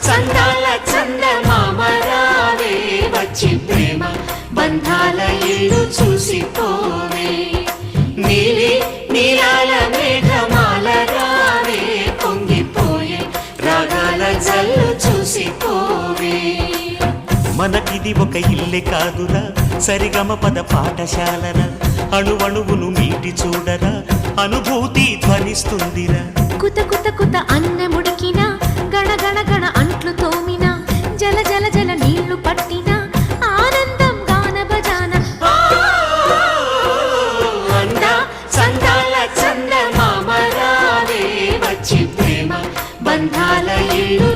చందాల చందమామ రావే వచ్చి ప్రేమ బంధాల ఇల్లు చూసిపోవే నీలి నీలాల మేఘమాల రావే పొంగిపోయే రాగాల జల్లు చూసిపోవే మనకిది ఒక ఇల్లే కాదురా సరిగమ పద పాఠశాలరా అణువణువును మీటి చూడరా అనుభూతి ధ్వనిస్తుందిరా కుత కుత కుత అన్నముడికిన గణ గణ గణ అంట్లు తోమిన జల జల జల నీళ్లు పట్టిన ఆనందం గాన బజాన చందాల చందమామ రావే వచ్చి ప్రేమ బంధాల ఇల్లు